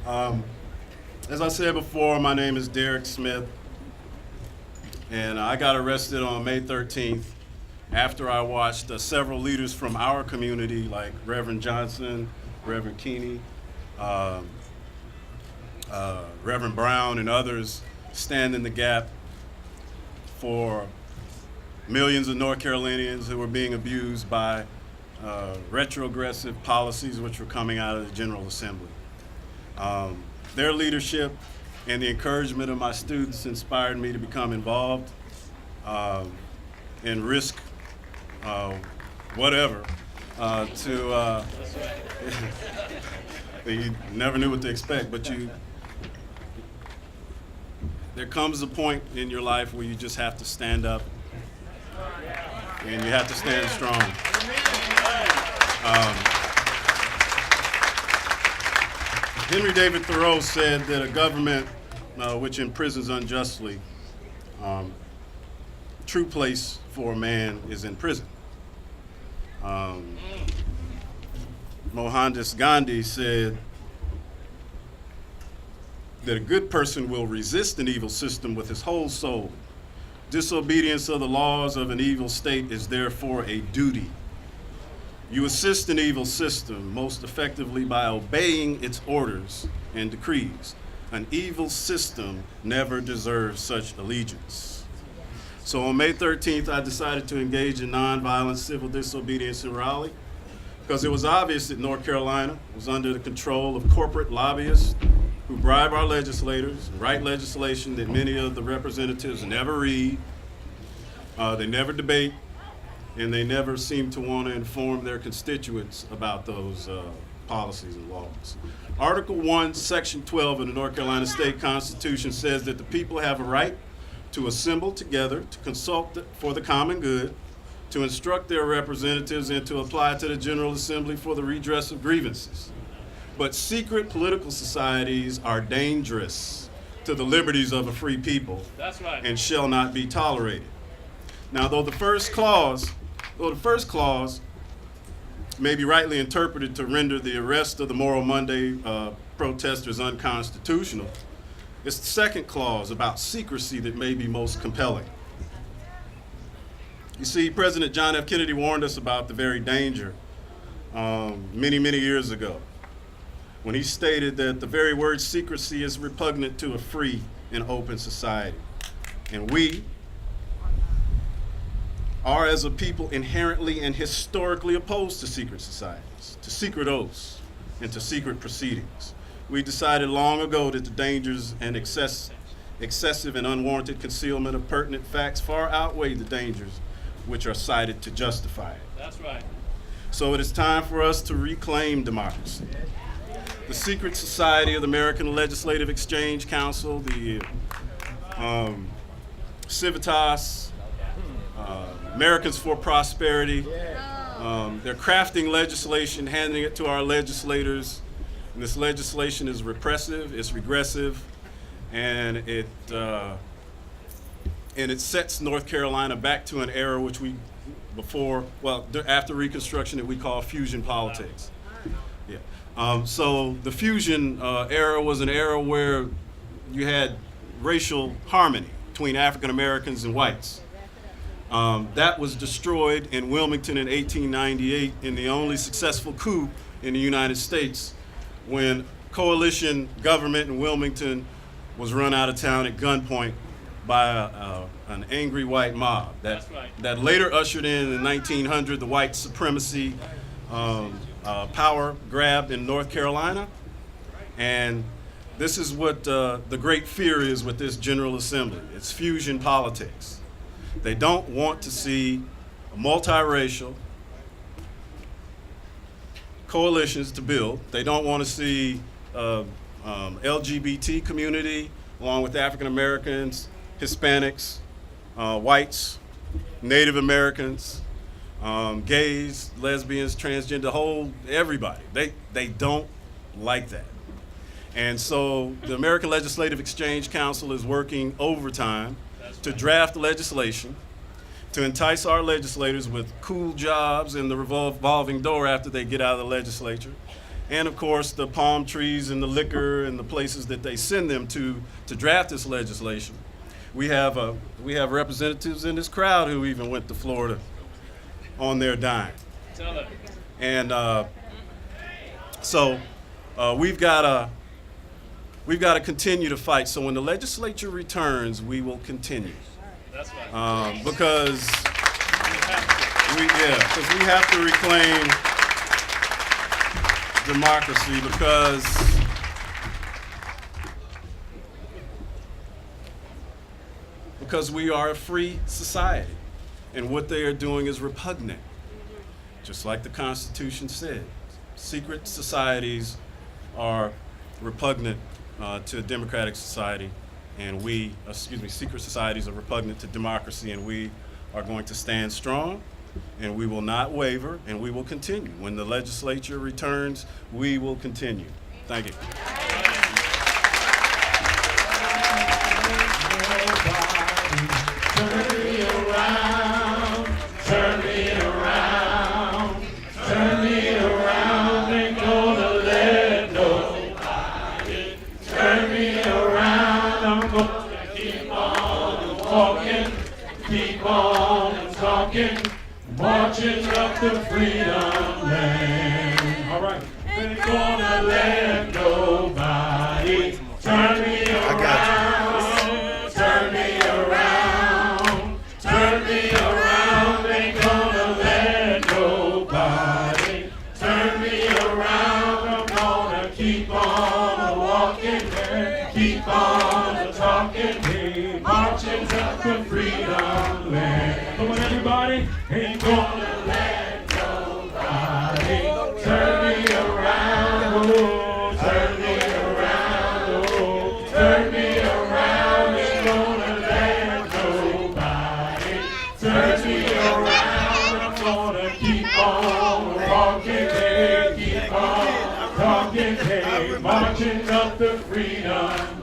Um, as I said before, my name is Derek Smith, and I got arrested on May 13th after I watched several leaders from our community, like Reverend Johnson, Reverend Keeney, um, Reverend Brown, and others, stand in the gap for millions of North Carolinians who were being abused by retrogressive policies which were coming out of the General Assembly. Their leadership and the encouragement of my students inspired me to become involved and risk whatever to you never knew what to expect, but there comes a point in your life where you just have to stand up and you have to stand strong. Henry David Thoreau said that a government which imprisons unjustly, true place for a man is in prison. Mohandas Gandhi said that a good person will resist an evil system with his whole soul. Disobedience of the laws of an evil state is therefore a duty. You assist an evil system most effectively by obeying its orders and decrees. An evil system never deserves such allegiance. So on May 13th, I decided to engage in nonviolent civil disobedience in Raleigh because it was obvious that North Carolina was under the control of corporate lobbyists who bribe our legislators and write legislation that many of the representatives never read, they never debate, and they never seem to want to inform their constituents about those policies and laws. Article 1, Section 12 of the North Carolina State Constitution says that the people have a right to assemble together, to consult for the common good, to instruct their representatives, and to apply to the General Assembly for the redress of grievances. But secret political societies are dangerous to the liberties of a free people. That's right. And shall not be tolerated. Now, though the first clause may be rightly interpreted to render the arrest of the Moral Monday protesters unconstitutional, it's the second clause about secrecy that may be most compelling. You see, President John F. Kennedy warned us about the very danger many, many years ago when he stated that the very word secrecy is repugnant to a free and open society. And we are, as a people, inherently and historically opposed to secret societies, to secret oaths, and to secret proceedings. We decided long ago that the dangers and excessive and unwarranted concealment of pertinent facts far outweigh the dangers which are cited to justify it. That's right. So it is time for us to reclaim democracy. The secret society of the American Legislative Exchange Council, the Civitas, Americans for Prosperity, they're crafting legislation, handing it to our legislators. And this legislation is repressive, it's regressive, and it sets North Carolina back to an era which after Reconstruction, that we call fusion politics. Yeah. So the fusion era was an era where you had racial harmony between African Americans and whites. That was destroyed in Wilmington in 1898 in the only successful coup in the United States, when coalition government in Wilmington was run out of town at gunpoint by an angry white mob that later ushered in 1900 the white supremacy power grab in North Carolina. And this is what the great fear is with this General Assembly. It's fusion politics. They don't want to see multiracial coalitions to build. They don't want to see LGBT community along with African Americans, Hispanics, whites, Native Americans, gays, lesbians, transgender, everybody. They don't like that. And so the American Legislative Exchange Council is working overtime to draft legislation to entice our legislators with cool jobs and the revolving door after they get out of the legislature, and of course the palm trees and the liquor and the places that they send them to draft this legislation. We have representatives in this crowd who even went to Florida on their dime. And so we've got to continue to fight. So when the legislature returns, we will continue. That's right. Because we have to reclaim democracy, because we are a free society, and what they are doing is repugnant. Just like the Constitution said, secret societies are repugnant to a democratic society, and secret societies are repugnant to democracy, and we are going to stand strong, and we will not waver, and we will continue. When the legislature returns, we will continue. Thank you. Turn me around, turn me around, turn me around, ain't gonna let nobody turn me around. I'm gonna keep on walking, keep on talking, marching up the freedom land. All right, ain't gonna let nobody turn me around. Turn me around, turn me around, ain't gonna let nobody turn me around. I'm gonna keep on walking, keep on talking, marching up the freedom land. Come on, everybody, ain't gonna let nobody turn me around. Oh, turn me around, oh, turn me around. Ain't gonna let nobody turn me around. I'm gonna keep on walking, keep on talking, marching up the freedom